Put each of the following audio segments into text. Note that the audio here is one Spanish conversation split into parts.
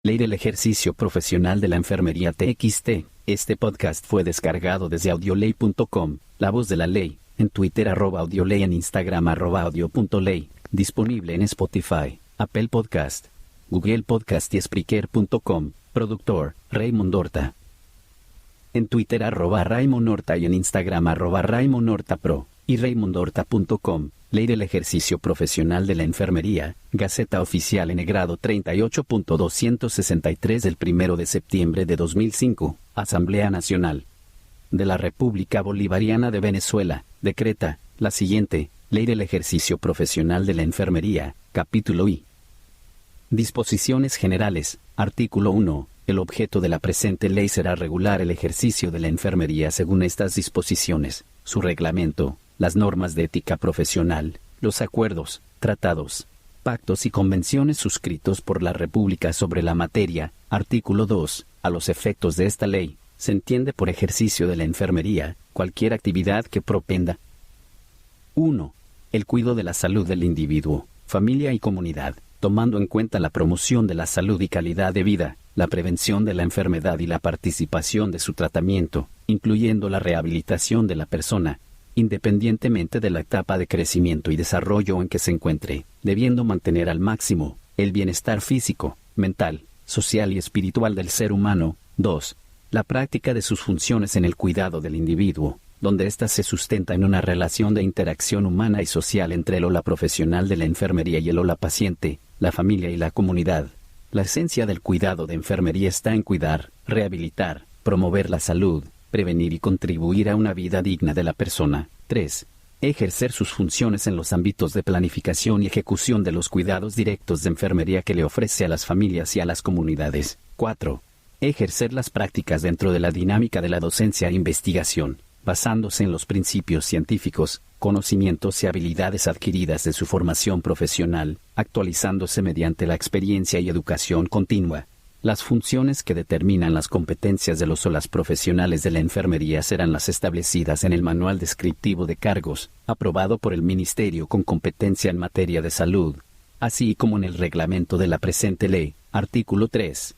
Ley del ejercicio profesional de la enfermería TXT. Este podcast fue descargado desde audioley.com, la voz de la ley, en Twitter @audioley, en Instagram @audio.ley, disponible en Spotify, Apple Podcast, Google Podcast y Spreaker.com, productor, Raymond Horta. En Twitter @Raymond Horta y en Instagram @Raymond Horta Pro, y raymondhorta.com. Ley del ejercicio profesional de la enfermería, Gaceta Oficial N grado 38.263 del 1 de septiembre de 2005, Asamblea Nacional de la República Bolivariana de Venezuela, decreta la siguiente: Ley del ejercicio profesional de la enfermería, capítulo I. Disposiciones generales. Artículo 1. El objeto de la presente ley será regular el ejercicio de la enfermería según estas disposiciones, su reglamento, las normas de ética profesional, los acuerdos, tratados, pactos y convenciones suscritos por la República sobre la materia. Artículo 2. A los efectos de esta ley, se entiende por ejercicio de la enfermería cualquier actividad que propenda: 1. El cuidado de la salud del individuo, familia y comunidad, tomando en cuenta la promoción de la salud y calidad de vida, la prevención de la enfermedad y la participación de su tratamiento, incluyendo la rehabilitación de la persona, independientemente de la etapa de crecimiento y desarrollo en que se encuentre, debiendo mantener al máximo el bienestar físico, mental, social y espiritual del ser humano. 2. La práctica de sus funciones en el cuidado del individuo, donde ésta se sustenta en una relación de interacción humana y social entre el o la profesional de la enfermería y el o la paciente, la familia y la comunidad. La esencia del cuidado de enfermería está en cuidar, rehabilitar, promover la salud, prevenir y contribuir a una vida digna de la persona. 3. Ejercer sus funciones en los ámbitos de planificación y ejecución de los cuidados directos de enfermería que le ofrece a las familias y a las comunidades. 4. Ejercer las prácticas dentro de la dinámica de la docencia e investigación, basándose en los principios científicos, conocimientos y habilidades adquiridas de su formación profesional, actualizándose mediante la experiencia y educación continua. Las funciones que determinan las competencias de los o las profesionales de la enfermería serán las establecidas en el Manual Descriptivo de Cargos, aprobado por el Ministerio con competencia en materia de salud, así como en el reglamento de la presente ley. Artículo 3.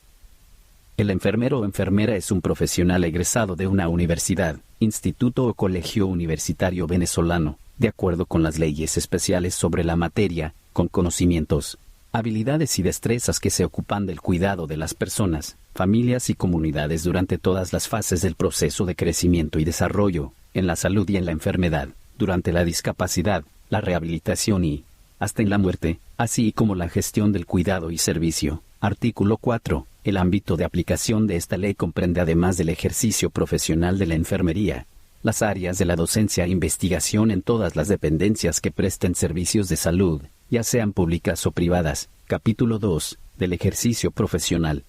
El enfermero o enfermera es un profesional egresado de una universidad, instituto o colegio universitario venezolano, de acuerdo con las leyes especiales sobre la materia, con conocimientos, habilidades y destrezas que se ocupan del cuidado de las personas, familias y comunidades durante todas las fases del proceso de crecimiento y desarrollo, en la salud y en la enfermedad, durante la discapacidad, la rehabilitación y, hasta en la muerte, así como la gestión del cuidado y servicio. Artículo 4. El ámbito de aplicación de esta ley comprende, además del ejercicio profesional de la enfermería, las áreas de la docencia e investigación en todas las dependencias que presten servicios de salud, ya sean públicas o privadas. Capítulo 2. Del ejercicio profesional.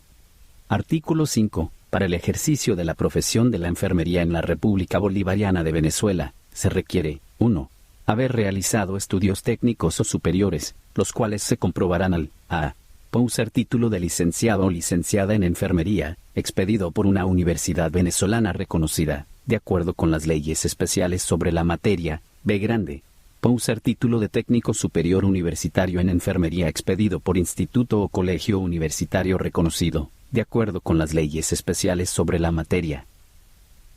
Artículo 5. Para el ejercicio de la profesión de la enfermería en la República Bolivariana de Venezuela, se requiere: 1. Haber realizado estudios técnicos o superiores, los cuales se comprobarán al a. poseer título de licenciado o licenciada en enfermería, expedido por una universidad venezolana reconocida, de acuerdo con las leyes especiales sobre la materia. B grande. Poseer título de técnico superior universitario en enfermería expedido por instituto o colegio universitario reconocido, de acuerdo con las leyes especiales sobre la materia.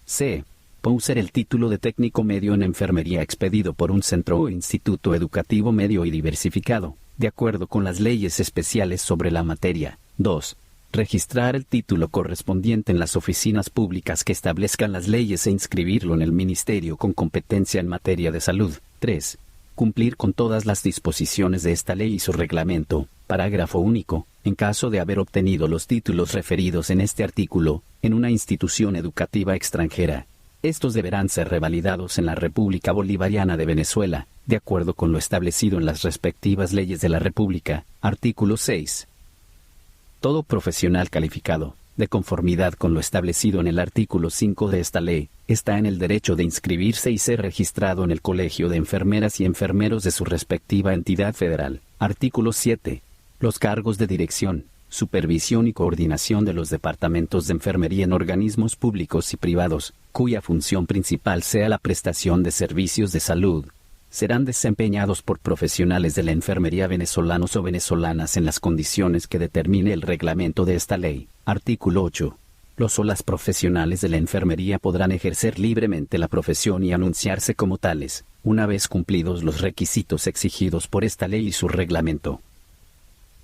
C. Poseer el título de técnico medio en enfermería expedido por un centro o instituto educativo medio y diversificado, de acuerdo con las leyes especiales sobre la materia. 2. Registrar el título correspondiente en las oficinas públicas que establezcan las leyes e inscribirlo en el ministerio con competencia en materia de salud. 3. Cumplir con todas las disposiciones de esta ley y su reglamento. Parágrafo único. En caso de haber obtenido los títulos referidos en este artículo, en una institución educativa extranjera, estos deberán ser revalidados en la República Bolivariana de Venezuela, de acuerdo con lo establecido en las respectivas leyes de la República. Artículo 6. Todo profesional calificado, de conformidad con lo establecido en el artículo 5 de esta ley, está en el derecho de inscribirse y ser registrado en el Colegio de Enfermeras y Enfermeros de su respectiva entidad federal. Artículo 7. Los cargos de dirección, supervisión y coordinación de los departamentos de enfermería en organismos públicos y privados, cuya función principal sea la prestación de servicios de salud, serán desempeñados por profesionales de la enfermería venezolanos o venezolanas en las condiciones que determine el reglamento de esta ley. Artículo 8. Los o las profesionales de la enfermería podrán ejercer libremente la profesión y anunciarse como tales, una vez cumplidos los requisitos exigidos por esta ley y su reglamento.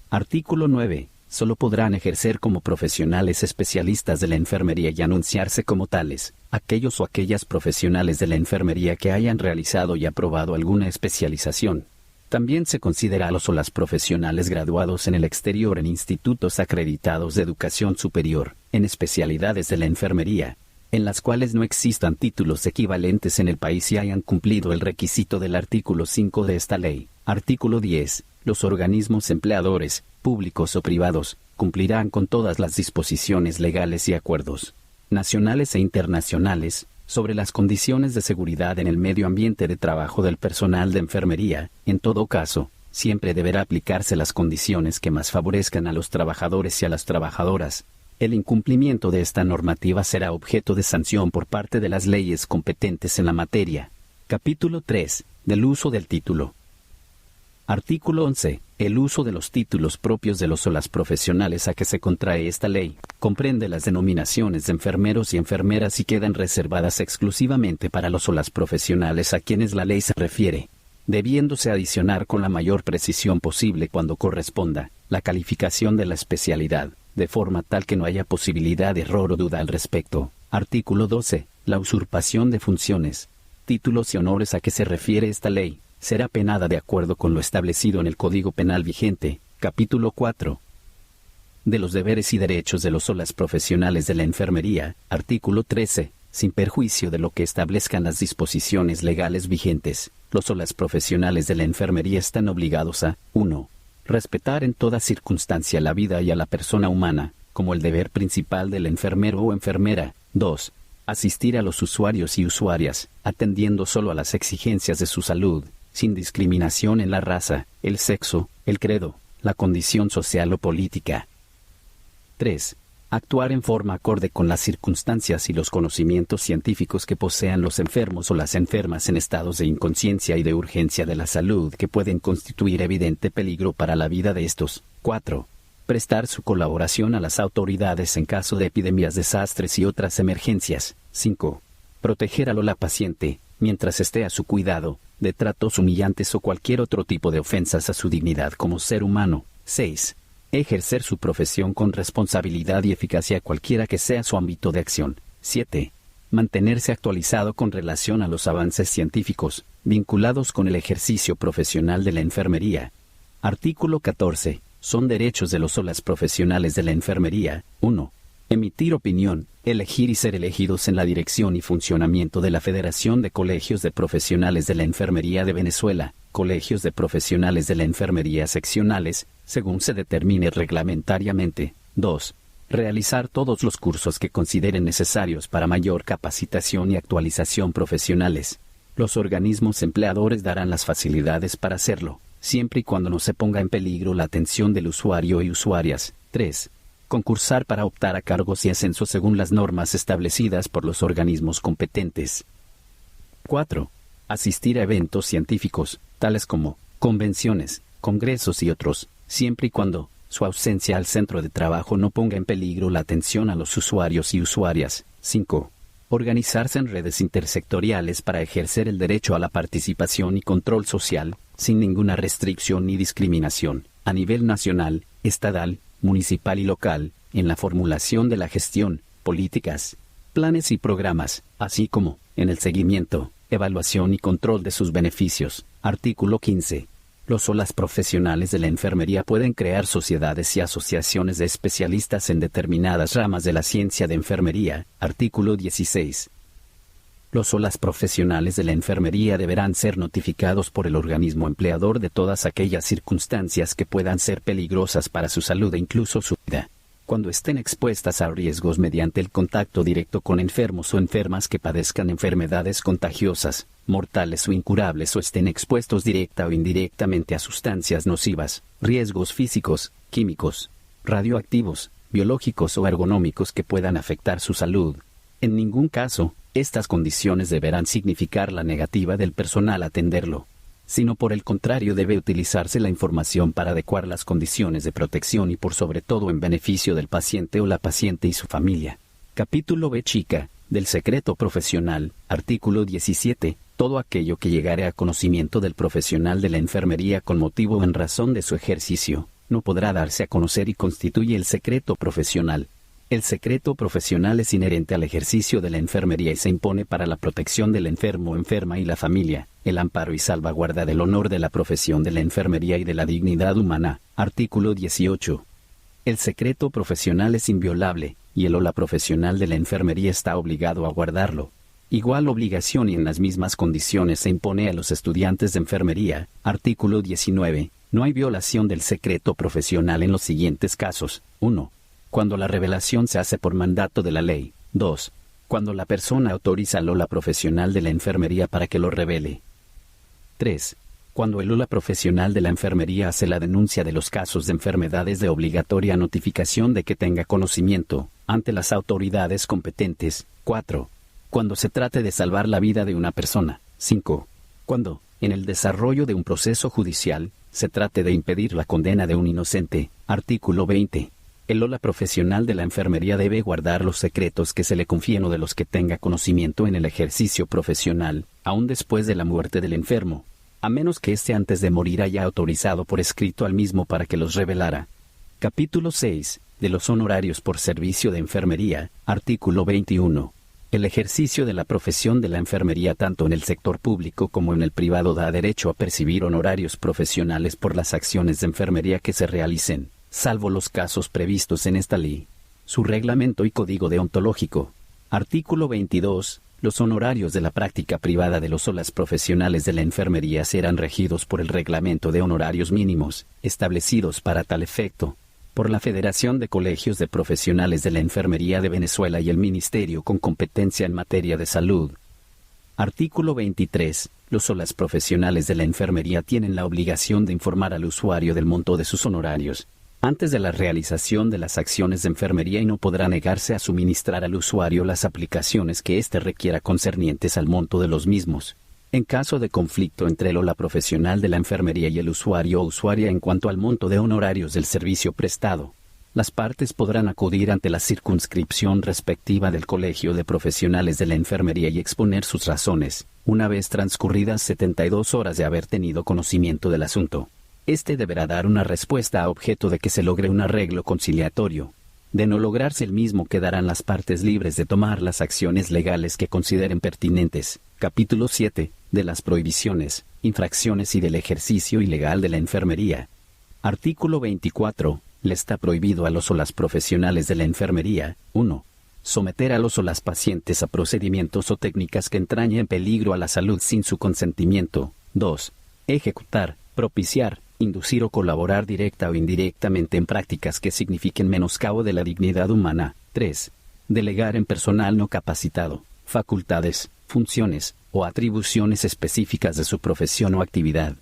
Artículo 9. Solo podrán ejercer como profesionales especialistas de la enfermería y anunciarse como tales, aquellos o aquellas profesionales de la enfermería que hayan realizado y aprobado alguna especialización. También se considera a los o las profesionales graduados en el exterior en institutos acreditados de educación superior, en especialidades de la enfermería, en las cuales no existan títulos equivalentes en el país y hayan cumplido el requisito del artículo 5 de esta ley. Artículo 10. Los organismos empleadores, públicos o privados, cumplirán con todas las disposiciones legales y acuerdos nacionales e internacionales sobre las condiciones de seguridad en el medio ambiente de trabajo del personal de enfermería. En todo caso, siempre deberá aplicarse las condiciones que más favorezcan a los trabajadores y a las trabajadoras. El incumplimiento de esta normativa será objeto de sanción por parte de las leyes competentes en la materia. Capítulo 3. Del uso del título. Artículo 11. El uso de los títulos propios de los o las profesionales a que se contrae esta ley comprende las denominaciones de enfermeros y enfermeras y quedan reservadas exclusivamente para los o las profesionales a quienes la ley se refiere, debiéndose adicionar con la mayor precisión posible cuando corresponda la calificación de la especialidad, de forma tal que no haya posibilidad de error o duda al respecto. Artículo 12. La usurpación de funciones, títulos y honores a que se refiere esta ley será penada de acuerdo con lo establecido en el Código Penal vigente, capítulo 4. De los deberes y derechos de los o las profesionales de la enfermería, artículo 13. Sin perjuicio de lo que establezcan las disposiciones legales vigentes, los o las profesionales de la enfermería están obligados a 1. Respetar en toda circunstancia la vida y a la persona humana, como el deber principal del enfermero o enfermera. 2. Asistir a los usuarios y usuarias, atendiendo solo a las exigencias de su salud, sin discriminación en la raza, el sexo, el credo, la condición social o política. 3. Actuar en forma acorde con las circunstancias y los conocimientos científicos que posean los enfermos o las enfermas en estados de inconsciencia y de urgencia de la salud que pueden constituir evidente peligro para la vida de estos. 4. Prestar su colaboración a las autoridades en caso de epidemias, desastres y otras emergencias. 5. Proteger a la paciente, mientras esté a su cuidado, de tratos humillantes o cualquier otro tipo de ofensas a su dignidad como ser humano. 6. Ejercer su profesión con responsabilidad y eficacia cualquiera que sea su ámbito de acción. 7. Mantenerse actualizado con relación a los avances científicos, vinculados con el ejercicio profesional de la enfermería. Artículo 14. Son derechos de los o las profesionales de la enfermería. 1. Emitir opinión, elegir y ser elegidos en la dirección y funcionamiento de la Federación de Colegios de Profesionales de la Enfermería de Venezuela, colegios de profesionales de la enfermería seccionales, según se determine reglamentariamente. 2. Realizar todos los cursos que consideren necesarios para mayor capacitación y actualización profesionales. Los organismos empleadores darán las facilidades para hacerlo, siempre y cuando no se ponga en peligro la atención del usuario y usuarias. 3. Concursar para optar a cargos y ascensos según las normas establecidas por los organismos competentes. 4. Asistir a eventos científicos, tales como convenciones, congresos y otros, siempre y cuando su ausencia al centro de trabajo no ponga en peligro la atención a los usuarios y usuarias. 5. Organizarse en redes intersectoriales para ejercer el derecho a la participación y control social, sin ninguna restricción ni discriminación, a nivel nacional, estatal, municipal y local, en la formulación de la gestión, políticas, planes y programas, así como en el seguimiento, evaluación y control de sus beneficios. Artículo 15. Los o las profesionales de la enfermería pueden crear sociedades y asociaciones de especialistas en determinadas ramas de la ciencia de enfermería. Artículo 16. Los o las profesionales de la enfermería deberán ser notificados por el organismo empleador de todas aquellas circunstancias que puedan ser peligrosas para su salud e incluso su vida, cuando estén expuestas a riesgos mediante el contacto directo con enfermos o enfermas que padezcan enfermedades contagiosas, mortales o incurables o estén expuestos directa o indirectamente a sustancias nocivas, riesgos físicos, químicos, radioactivos, biológicos o ergonómicos que puedan afectar su salud. En ningún caso, estas condiciones deberán significar la negativa del personal a atenderlo. sino por el contrario debe utilizarse la información para adecuar las condiciones de protección y por sobre todo en beneficio del paciente o la paciente y su familia. Capítulo B chica, del secreto profesional, artículo 17. Todo aquello que llegare a conocimiento del profesional de la enfermería con motivo o en razón de su ejercicio, no podrá darse a conocer y constituye el secreto profesional. El secreto profesional es inherente al ejercicio de la enfermería y se impone para la protección del enfermo o enferma y la familia, el amparo y salvaguarda del honor de la profesión de la enfermería y de la dignidad humana. Artículo 18. El secreto profesional es inviolable, y el o la profesional de la enfermería está obligado a guardarlo. Igual obligación y en las mismas condiciones se impone a los estudiantes de enfermería. Artículo 19. No hay violación del secreto profesional en los siguientes casos. 1. Cuando la revelación se hace por mandato de la ley. 2. Cuando la persona autoriza al o la profesional de la enfermería para que lo revele. 3. Cuando el o la profesional de la enfermería hace la denuncia de los casos de enfermedades de obligatoria notificación de que tenga conocimiento, ante las autoridades competentes. 4. Cuando se trate de salvar la vida de una persona. 5. Cuando, en el desarrollo de un proceso judicial, se trate de impedir la condena de un inocente. Artículo 20. El o la profesional de la enfermería debe guardar los secretos que se le confíen o de los que tenga conocimiento en el ejercicio profesional, aun después de la muerte del enfermo, a menos que éste antes de morir haya autorizado por escrito al mismo para que los revelara. Capítulo 6. De los honorarios por servicio de enfermería. Artículo 21. El ejercicio de la profesión de la enfermería tanto en el sector público como en el privado da derecho a percibir honorarios profesionales por las acciones de enfermería que se realicen, salvo los casos previstos en esta ley. Su reglamento y código deontológico. Artículo 22. Los honorarios de la práctica privada de los o las profesionales de la enfermería serán regidos por el reglamento de honorarios mínimos, establecidos para tal efecto por la Federación de Colegios de Profesionales de la Enfermería de Venezuela y el Ministerio con competencia en materia de salud. Artículo 23. Los o las profesionales de la enfermería tienen la obligación de informar al usuario del monto de sus honorarios antes de la realización de las acciones de enfermería y no podrá negarse a suministrar al usuario las aplicaciones que éste requiera concernientes al monto de los mismos. En caso de conflicto entre el o la profesional de la enfermería y el usuario o usuaria en cuanto al monto de honorarios del servicio prestado, las partes podrán acudir ante la circunscripción respectiva del Colegio de Profesionales de la Enfermería y exponer sus razones, una vez transcurridas 72 horas de haber tenido conocimiento del asunto. Este deberá dar una respuesta a objeto de que se logre un arreglo conciliatorio. De no lograrse el mismo, quedarán las partes libres de tomar las acciones legales que consideren pertinentes. Capítulo 7. De las prohibiciones, infracciones y del ejercicio ilegal de la enfermería. Artículo 24. Le está prohibido a los o las profesionales de la enfermería. 1. Someter a los o las pacientes a procedimientos o técnicas que entrañen peligro a la salud sin su consentimiento. 2. Ejecutar, propiciar, inducir o colaborar directa o indirectamente en prácticas que signifiquen menoscabo de la dignidad humana. 3. Delegar en personal no capacitado facultades, funciones o atribuciones específicas de su profesión o actividad.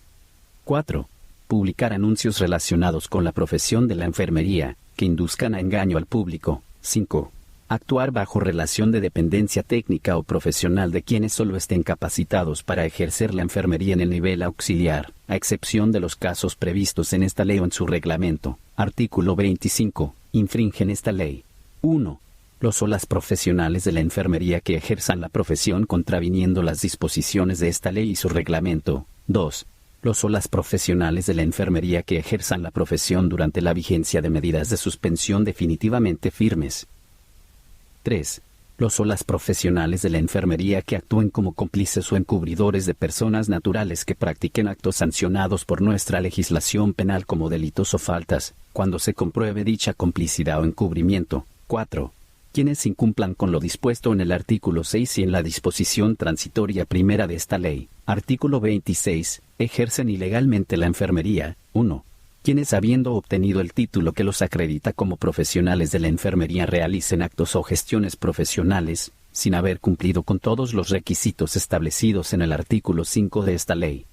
4. Publicar anuncios relacionados con la profesión de la enfermería, que induzcan a engaño al público. 5. Actuar bajo relación de dependencia técnica o profesional de quienes solo estén capacitados para ejercer la enfermería en el nivel auxiliar, a excepción de los casos previstos en esta ley o en su reglamento. Artículo 25. Infringen esta ley. 1. Los o las profesionales de la enfermería que ejerzan la profesión contraviniendo las disposiciones de esta ley y su reglamento. 2. Los o las profesionales de la enfermería que ejerzan la profesión durante la vigencia de medidas de suspensión definitivamente firmes. 3. Los o las profesionales de la enfermería que actúen como cómplices o encubridores de personas naturales que practiquen actos sancionados por nuestra legislación penal como delitos o faltas, cuando se compruebe dicha complicidad o encubrimiento. 4. Quienes incumplan con lo dispuesto en el artículo 6 y en la disposición transitoria primera de esta ley. Artículo 26. Ejercen ilegalmente la enfermería. 1. Quienes habiendo obtenido el título que los acredita como profesionales de la enfermería realicen actos o gestiones profesionales, sin haber cumplido con todos los requisitos establecidos en el artículo 5 de esta ley.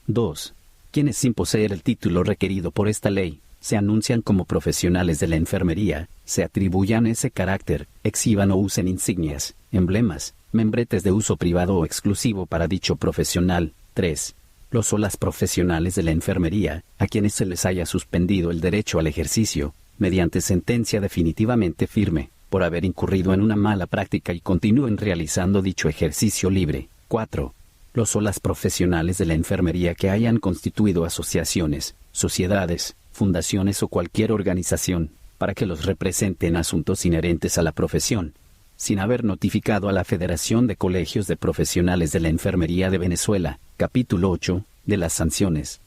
2. Quienes sin poseer el título requerido por esta ley, se anuncian como profesionales de la enfermería, se atribuyan ese carácter, exhiban o usen insignias, emblemas, membretes de uso privado o exclusivo para dicho profesional. 3. Los o las profesionales de la enfermería, a quienes se les haya suspendido el derecho al ejercicio, mediante sentencia definitivamente firme, por haber incurrido en una mala práctica y continúen realizando dicho ejercicio libre. 4. Los o las profesionales de la enfermería que hayan constituido asociaciones, sociedades, fundaciones o cualquier organización, para que los represente en asuntos inherentes a la profesión, sin haber notificado a la Federación de Colegios de Profesionales de la Enfermería de Venezuela, capítulo 8, de las sanciones.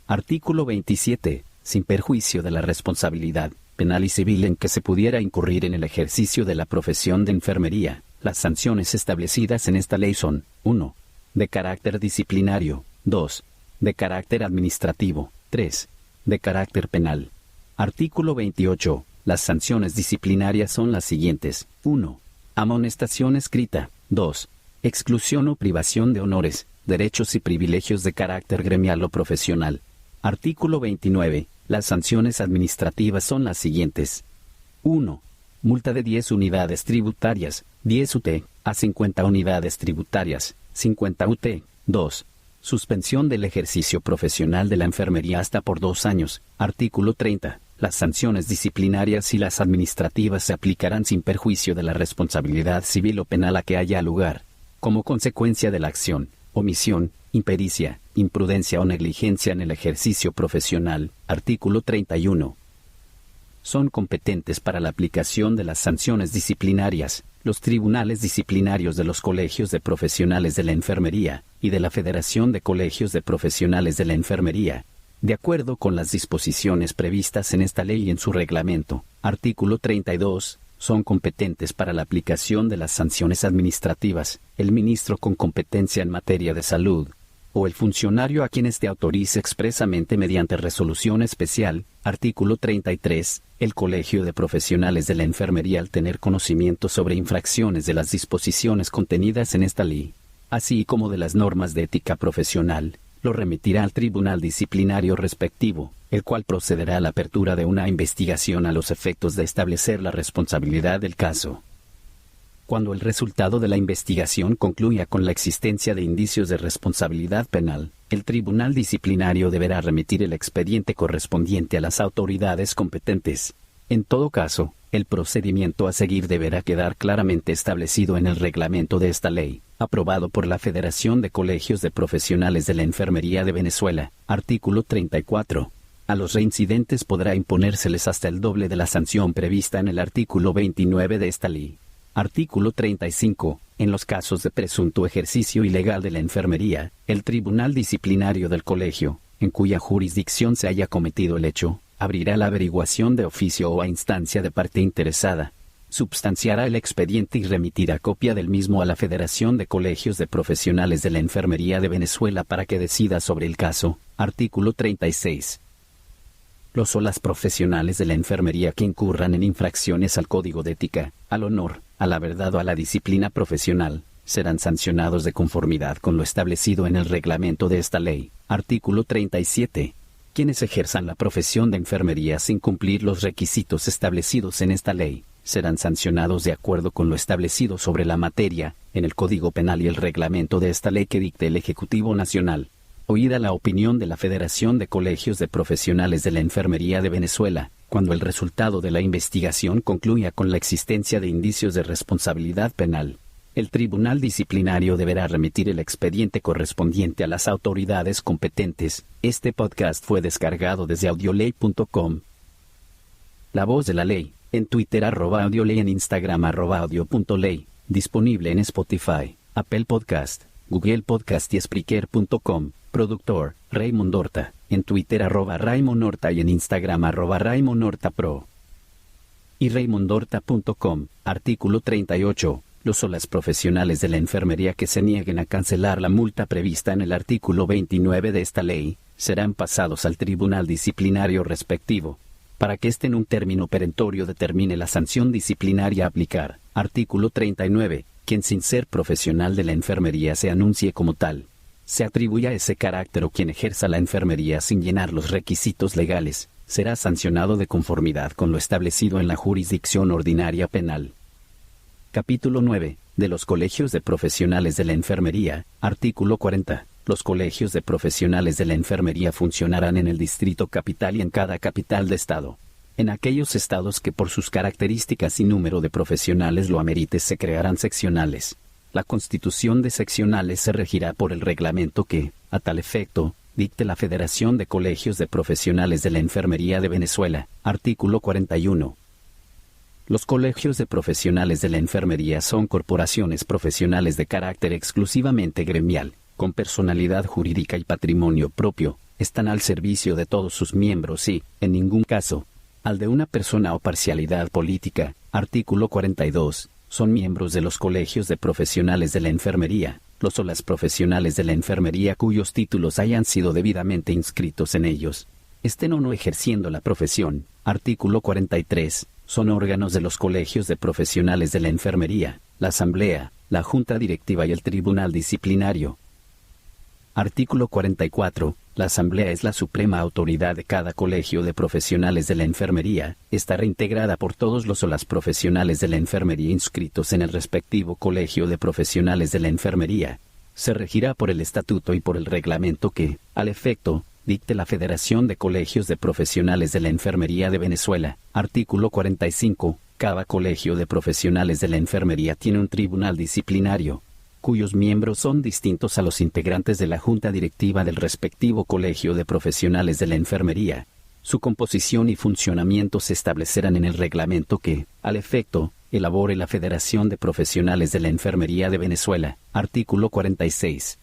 Artículo 27. Sin perjuicio de la responsabilidad penal y civil en que se pudiera incurrir en el ejercicio de la profesión de enfermería, las sanciones establecidas en esta ley son: 1. De carácter disciplinario. 2. De carácter administrativo. 3. De carácter penal. Artículo 28. Las sanciones disciplinarias son las siguientes: 1. Amonestación escrita. 2. Exclusión o privación de honores, derechos y privilegios de carácter gremial o profesional. Artículo 29. Las sanciones administrativas son las siguientes: 1. Multa de 10 unidades tributarias, 10 UT, a 50 unidades tributarias, 50 UT. 2. Suspensión del ejercicio profesional de la enfermería hasta por 2 años. Artículo 30. Las sanciones disciplinarias y las administrativas se aplicarán sin perjuicio de la responsabilidad civil o penal a que haya lugar, como consecuencia de la acción, omisión, impericia, imprudencia o negligencia en el ejercicio profesional. Artículo 31. Son competentes para la aplicación de las sanciones disciplinarias los tribunales disciplinarios de los colegios de profesionales de la enfermería y de la Federación de Colegios de Profesionales de la Enfermería, de acuerdo con las disposiciones previstas en esta ley y en su reglamento. Artículo 32. Son competentes para la aplicación de las sanciones administrativas el ministro con competencia en materia de salud, o el funcionario a quien éste autorice expresamente mediante resolución especial. Artículo 33. El Colegio de Profesionales de la Enfermería, al tener conocimiento sobre infracciones de las disposiciones contenidas en esta ley, así como de las normas de ética profesional, lo remitirá al tribunal disciplinario respectivo, el cual procederá a la apertura de una investigación a los efectos de establecer la responsabilidad del caso. Cuando el resultado de la investigación concluya con la existencia de indicios de responsabilidad penal, el tribunal disciplinario deberá remitir el expediente correspondiente a las autoridades competentes. En todo caso, el procedimiento a seguir deberá quedar claramente establecido en el reglamento de esta ley, aprobado por la Federación de Colegios de Profesionales de la Enfermería de Venezuela. Artículo 34. A los reincidentes podrá imponérseles hasta el doble de la sanción prevista en el artículo 29 de esta ley. Artículo 35. En los casos de presunto ejercicio ilegal de la enfermería, el tribunal disciplinario del colegio, en cuya jurisdicción se haya cometido el hecho, abrirá la averiguación de oficio o a instancia de parte interesada, substanciará el expediente y remitirá copia del mismo a la Federación de Colegios de Profesionales de la Enfermería de Venezuela para que decida sobre el caso. Artículo 36. Los o las profesionales de la enfermería que incurran en infracciones al Código de Ética, al honor, a la verdad o a la disciplina profesional, serán sancionados de conformidad con lo establecido en el reglamento de esta ley. Artículo 37. Quienes ejerzan la profesión de enfermería sin cumplir los requisitos establecidos en esta ley, serán sancionados de acuerdo con lo establecido sobre la materia, en el Código Penal y el reglamento de esta ley que dicte el Ejecutivo Nacional. Oída la opinión de la Federación de Colegios de Profesionales de la Enfermería de Venezuela, cuando el resultado de la investigación concluya con la existencia de indicios de responsabilidad penal, el tribunal disciplinario deberá remitir el expediente correspondiente a las autoridades competentes. Este podcast fue descargado desde audioley.com. La voz de la ley, en Twitter @audioley, en Instagram @audio.ley, disponible en Spotify, Apple Podcast, Google Podcast y Spreaker.com. Productor, Raymond Horta, en Twitter @Raymond Horta y en Instagram @Raymond Horta Pro. Y RaymondHorta.com. Artículo 38. Los o las profesionales de la enfermería que se nieguen a cancelar la multa prevista en el artículo 29 de esta ley, serán pasados al tribunal disciplinario respectivo, para que éste en un término perentorio determine la sanción disciplinaria a aplicar. Artículo 39. Quien sin ser profesional de la enfermería se anuncie como tal, se atribuya ese carácter o quien ejerza la enfermería sin llenar los requisitos legales, será sancionado de conformidad con lo establecido en la jurisdicción ordinaria penal. Capítulo 9. De los colegios de profesionales de la enfermería. Artículo 40. Los colegios de profesionales de la enfermería funcionarán en el Distrito Capital y en cada capital de estado. En aquellos estados que por sus características y número de profesionales lo amerite se crearán seccionales. La constitución de seccionales se regirá por el reglamento que, a tal efecto, dicte la Federación de Colegios de Profesionales de la Enfermería de Venezuela, artículo 41. Los colegios de profesionales de la enfermería son corporaciones profesionales de carácter exclusivamente gremial, con personalidad jurídica y patrimonio propio, están al servicio de todos sus miembros y, en ningún caso, al de una persona o parcialidad política, artículo 42, son miembros de los colegios de profesionales de la enfermería, los o las profesionales de la enfermería cuyos títulos hayan sido debidamente inscritos en ellos, estén o no ejerciendo la profesión, artículo 43, son órganos de los colegios de profesionales de la enfermería, la asamblea, la junta directiva y el tribunal disciplinario. Artículo 44. La asamblea es la suprema autoridad de cada colegio de profesionales de la enfermería, está reintegrada por todos los o las profesionales de la enfermería inscritos en el respectivo colegio de profesionales de la enfermería. Se regirá por el estatuto y por el reglamento que, al efecto, dicte la Federación de Colegios de Profesionales de la Enfermería de Venezuela. Artículo 45. Cada colegio de profesionales de la enfermería tiene un tribunal disciplinario, cuyos miembros son distintos a los integrantes de la junta directiva del respectivo colegio de profesionales de la enfermería. Su composición y funcionamiento se establecerán en el reglamento que, al efecto, elabore la Federación de Profesionales de la Enfermería de Venezuela. Artículo 46.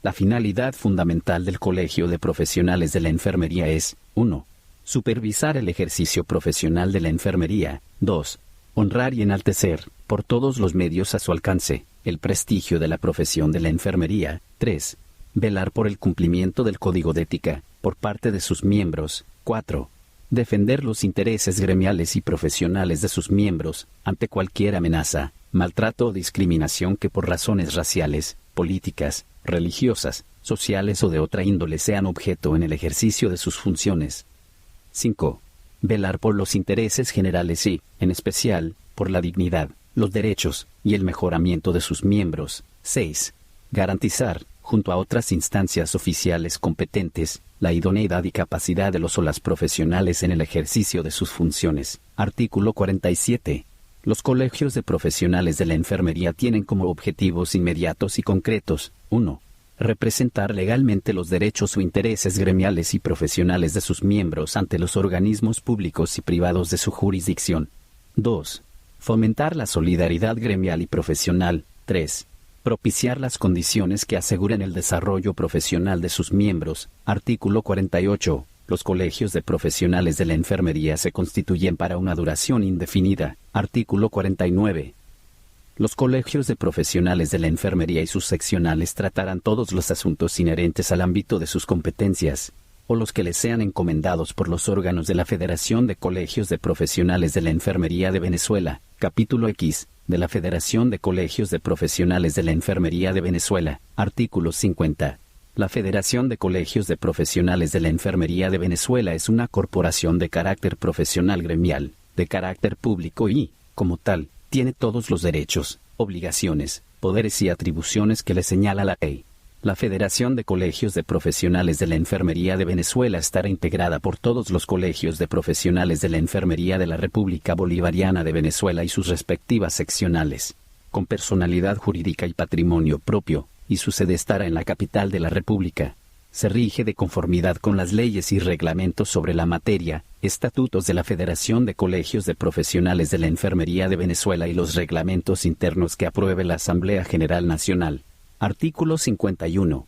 La finalidad fundamental del Colegio de Profesionales de la Enfermería es, 1. Supervisar el ejercicio profesional de la enfermería. 2. Honrar y enaltecer, por todos los medios a su alcance, el prestigio de la profesión de la enfermería. 3. Velar por el cumplimiento del Código de Ética, por parte de sus miembros. 4. Defender los intereses gremiales y profesionales de sus miembros, ante cualquier amenaza, maltrato o discriminación que por razones raciales, políticas, religiosas, sociales o de otra índole sean objeto en el ejercicio de sus funciones. 5. Velar por los intereses generales y, en especial, por la dignidad, los derechos y el mejoramiento de sus miembros. 6. Garantizar, junto a otras instancias oficiales competentes, la idoneidad y capacidad de los o las profesionales en el ejercicio de sus funciones. Artículo 47. Los colegios de profesionales de la enfermería tienen como objetivos inmediatos y concretos: 1. Representar legalmente los derechos o intereses gremiales y profesionales de sus miembros ante los organismos públicos y privados de su jurisdicción. 2. Fomentar la solidaridad gremial y profesional. 3. Propiciar las condiciones que aseguren el desarrollo profesional de sus miembros. Artículo 48. Los colegios de profesionales de la enfermería se constituyen para una duración indefinida. Artículo 49. Los colegios de profesionales de la enfermería y sus seccionales tratarán todos los asuntos inherentes al ámbito de sus competencias, o los que les sean encomendados por los órganos de la Federación de Colegios de Profesionales de la Enfermería de Venezuela, capítulo X, de la Federación de Colegios de Profesionales de la Enfermería de Venezuela, artículo 50. La Federación de Colegios de Profesionales de la Enfermería de Venezuela es una corporación de carácter profesional gremial, de carácter público y, como tal, tiene todos los derechos, obligaciones, poderes y atribuciones que le señala la ley. La Federación de Colegios de Profesionales de la Enfermería de Venezuela estará integrada por todos los colegios de profesionales de la enfermería de la República Bolivariana de Venezuela y sus respectivas seccionales, con personalidad jurídica y patrimonio propio, y su sede estará en la capital de la República. Se rige de conformidad con las leyes y reglamentos sobre la materia, estatutos de la Federación de Colegios de Profesionales de la Enfermería de Venezuela y los reglamentos internos que apruebe la Asamblea General Nacional. Artículo 51.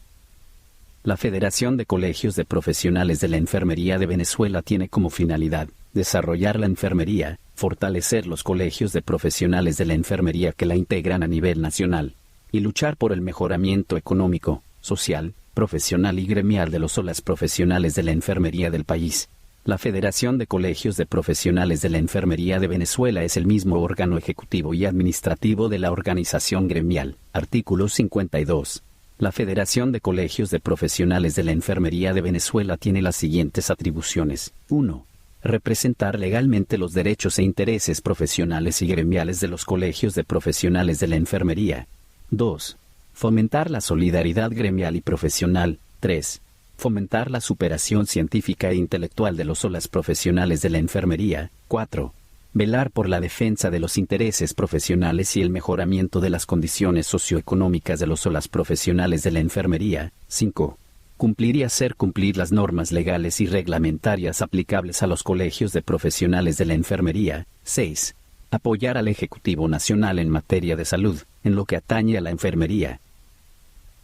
La Federación de Colegios de Profesionales de la Enfermería de Venezuela tiene como finalidad desarrollar la enfermería, fortalecer los colegios de profesionales de la enfermería que la integran a nivel nacional, y luchar por el mejoramiento económico, social, profesional y gremial de los o las profesionales de la enfermería del país. La Federación de Colegios de Profesionales de la Enfermería de Venezuela es el mismo órgano ejecutivo y administrativo de la organización gremial. Artículo 52. La Federación de Colegios de Profesionales de la Enfermería de Venezuela tiene las siguientes atribuciones. 1. Representar legalmente los derechos e intereses profesionales y gremiales de los colegios de profesionales de la enfermería. 2. Fomentar la solidaridad gremial y profesional. 3. Fomentar la superación científica e intelectual de los o las profesionales de la enfermería. 4. Velar por la defensa de los intereses profesionales y el mejoramiento de las condiciones socioeconómicas de los o las profesionales de la enfermería. 5. Cumplir y hacer cumplir las normas legales y reglamentarias aplicables a los colegios de profesionales de la enfermería. 6. Apoyar al Ejecutivo Nacional en materia de salud, en lo que atañe a la enfermería.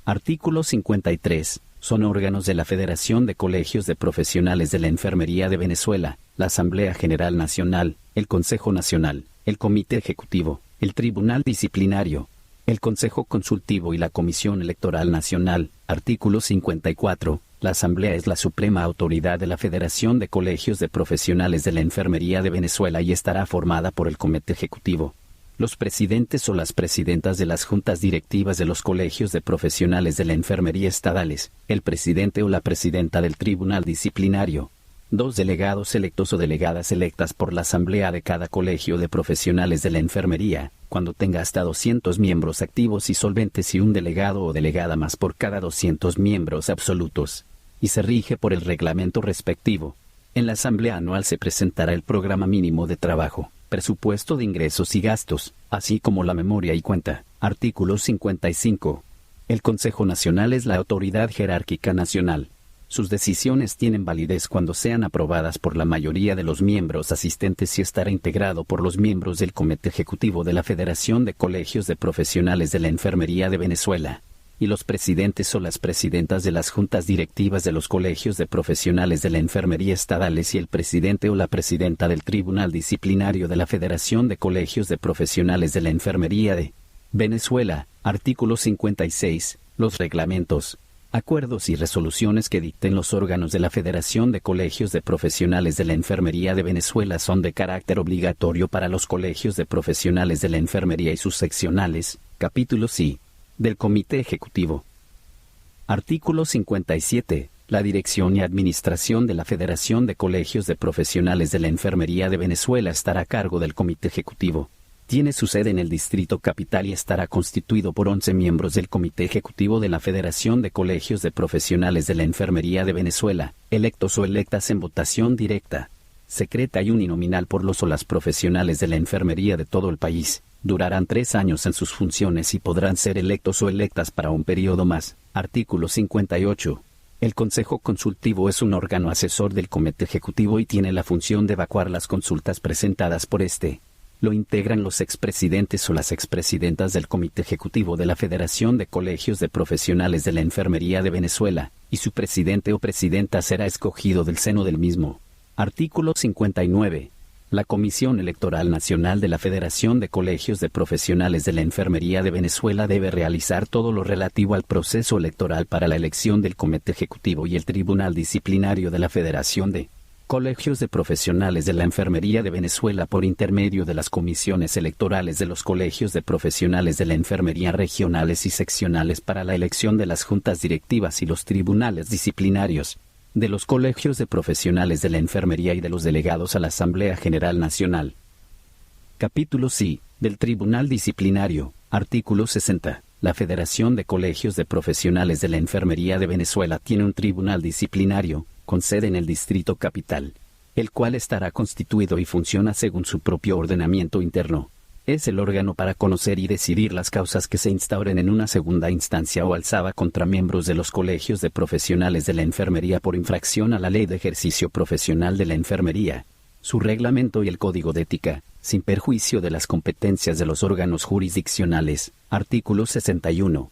Artículo 53. Son órganos de la Federación de Colegios de Profesionales de la Enfermería de Venezuela, la Asamblea General Nacional, el Consejo Nacional, el Comité Ejecutivo, el Tribunal Disciplinario, el Consejo Consultivo y la Comisión Electoral Nacional. Artículo 54. La Asamblea es la suprema autoridad de la Federación de Colegios de Profesionales de la Enfermería de Venezuela y estará formada por el Comité Ejecutivo, los presidentes o las presidentas de las juntas directivas de los colegios de profesionales de la enfermería estadales, el presidente o la presidenta del Tribunal Disciplinario, 2 delegados electos o delegadas electas por la asamblea de cada colegio de profesionales de la enfermería, cuando tenga hasta 200 miembros activos y solventes y un delegado o delegada más por cada 200 miembros absolutos, y se rige por el reglamento respectivo. En la asamblea anual se presentará el programa mínimo de trabajo, presupuesto de ingresos y gastos, así como la memoria y cuenta. Artículo 55. El Consejo Nacional es la autoridad jerárquica nacional. Sus decisiones tienen validez cuando sean aprobadas por la mayoría de los miembros asistentes y estará integrado por los miembros del Comité Ejecutivo de la Federación de Colegios de Profesionales de la Enfermería de Venezuela, y los presidentes o las presidentas de las juntas directivas de los colegios de profesionales de la enfermería estadales y el presidente o la presidenta del Tribunal Disciplinario de la Federación de Colegios de Profesionales de la Enfermería de Venezuela. Artículo 56. Los reglamentos, acuerdos y resoluciones que dicten los órganos de la Federación de Colegios de Profesionales de la Enfermería de Venezuela son de carácter obligatorio para los colegios de profesionales de la enfermería y sus seccionales. Capítulo C. Del Comité Ejecutivo. Artículo 57. La dirección y administración de la Federación de Colegios de Profesionales de la Enfermería de Venezuela estará a cargo del Comité Ejecutivo. Tiene su sede en el Distrito Capital y estará constituido por 11 miembros del Comité Ejecutivo de la Federación de Colegios de Profesionales de la Enfermería de Venezuela, electos o electas en votación directa, secreta y uninominal por los o las profesionales de la enfermería de todo el país. Durarán 3 años en sus funciones y podrán ser electos o electas para un periodo más. Artículo 58. El Consejo Consultivo es un órgano asesor del Comité Ejecutivo y tiene la función de evacuar las consultas presentadas por este. Lo integran los expresidentes o las expresidentas del Comité Ejecutivo de la Federación de Colegios de Profesionales de la Enfermería de Venezuela, y su presidente o presidenta será escogido del seno del mismo. Artículo 59. La Comisión Electoral Nacional de la Federación de Colegios de Profesionales de la Enfermería de Venezuela debe realizar todo lo relativo al proceso electoral para la elección del Comité Ejecutivo y el Tribunal Disciplinario de la Federación de Colegios de Profesionales de la Enfermería de Venezuela por intermedio de las comisiones electorales de los colegios de profesionales de la enfermería regionales y seccionales para la elección de las juntas directivas y los tribunales disciplinarios de los colegios de profesionales de la enfermería y de los delegados a la Asamblea General Nacional. Capítulo C. Del Tribunal Disciplinario. Artículo 60. La Federación de Colegios de Profesionales de la Enfermería de Venezuela tiene un tribunal disciplinario, con sede en el Distrito Capital, el cual estará constituido y funciona según su propio ordenamiento interno. Es el órgano para conocer y decidir las causas que se instauren en una segunda instancia o alzada contra miembros de los colegios de profesionales de la enfermería por infracción a la Ley de Ejercicio Profesional de la Enfermería, su reglamento y el Código de Ética, sin perjuicio de las competencias de los órganos jurisdiccionales. Artículo 61.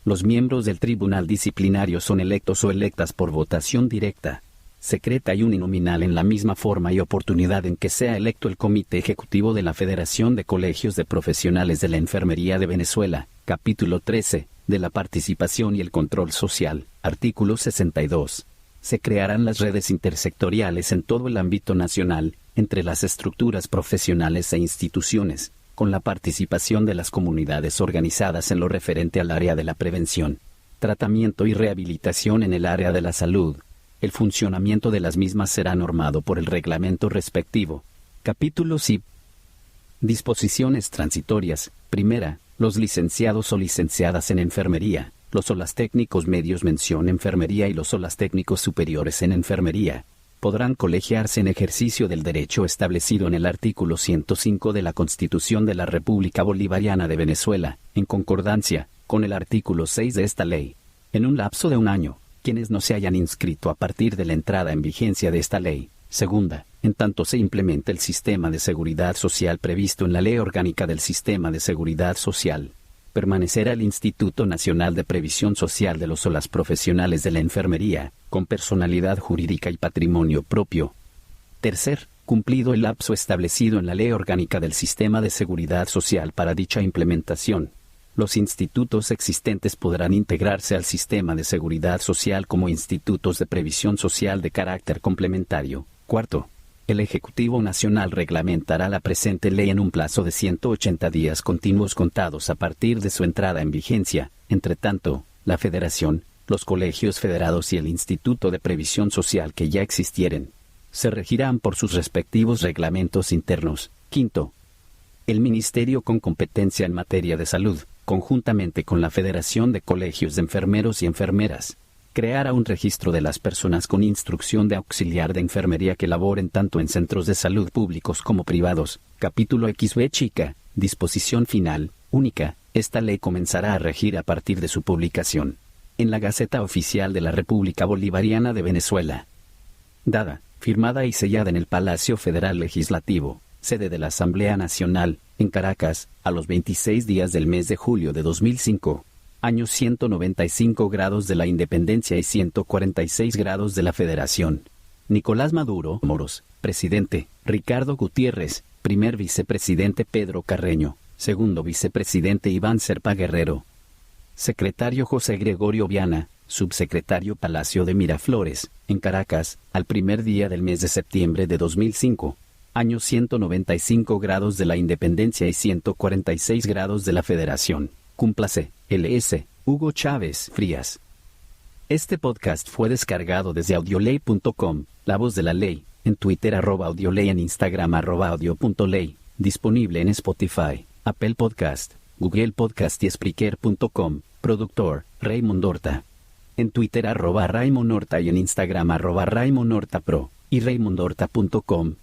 Los miembros del Tribunal Disciplinario son electos o electas por votación directa, secreta y uninominal en la misma forma y oportunidad en que sea electo el Comité Ejecutivo de la Federación de Colegios de Profesionales de la Enfermería de Venezuela. Capítulo 13. De la participación y el control social. Artículo 62. Se crearán las redes intersectoriales en todo el ámbito nacional, entre las estructuras profesionales e instituciones, con la participación de las comunidades organizadas en lo referente al área de la prevención, tratamiento y rehabilitación en el área de la salud. El funcionamiento de las mismas será normado por el reglamento respectivo. Capítulo C. Disposiciones transitorias. Primera. Los licenciados o licenciadas en enfermería, los o las técnicos medios mención enfermería y los o las técnicos superiores en enfermería, podrán colegiarse en ejercicio del derecho establecido en el artículo 105 de la Constitución de la República Bolivariana de Venezuela, en concordancia con el artículo 6 de esta ley, en un lapso de un año, quienes no se hayan inscrito a partir de la entrada en vigencia de esta ley. Segunda, en tanto se implemente el sistema de seguridad social previsto en la Ley Orgánica del Sistema de Seguridad Social, permanecerá el Instituto Nacional de Previsión Social de los o las profesionales de la enfermería, con personalidad jurídica y patrimonio propio. Tercer, cumplido el lapso establecido en la Ley Orgánica del Sistema de Seguridad Social para dicha implementación, los institutos existentes podrán integrarse al sistema de seguridad social como institutos de previsión social de carácter complementario. Cuarto, el Ejecutivo Nacional reglamentará la presente ley en un plazo de 180 días continuos contados a partir de su entrada en vigencia. Entre tanto, la Federación, los colegios federados y el Instituto de Previsión Social que ya existieren, se regirán por sus respectivos reglamentos internos. Quinto, el Ministerio con competencia en materia de salud, conjuntamente con la Federación de Colegios de Enfermeros y Enfermeras, creará un registro de las personas con instrucción de auxiliar de enfermería que laboren tanto en centros de salud públicos como privados. Capítulo XB chica, disposición final, única. Esta ley comenzará a regir a partir de su publicación en la Gaceta Oficial de la República Bolivariana de Venezuela. Dada, firmada y sellada en el Palacio Federal Legislativo, sede de la Asamblea Nacional, en Caracas, a los 26 días del mes de julio de 2005. Años 195 grados de la Independencia y 146 grados de la Federación. Nicolás Maduro Moros, presidente. Ricardo Gutiérrez, primer vicepresidente Pedro Carreño, segundo vicepresidente Iván Serpa Guerrero. Secretario José Gregorio Viana, subsecretario Palacio de Miraflores, en Caracas, al primer día del mes de septiembre de 2005. Años 195 grados de la Independencia y 146 grados de la Federación. Cúmplase, L.S. Hugo Chávez Frías. Este podcast fue descargado desde audioley.com, La Voz de la Ley, en Twitter @audioley, en Instagram @audio.ley, disponible en Spotify, Apple Podcast, Google Podcast y Spreaker.com, productor, Raymond Horta. En Twitter @Raymond Horta y en Instagram @Raymond Horta Pro, y raymondhorta.com.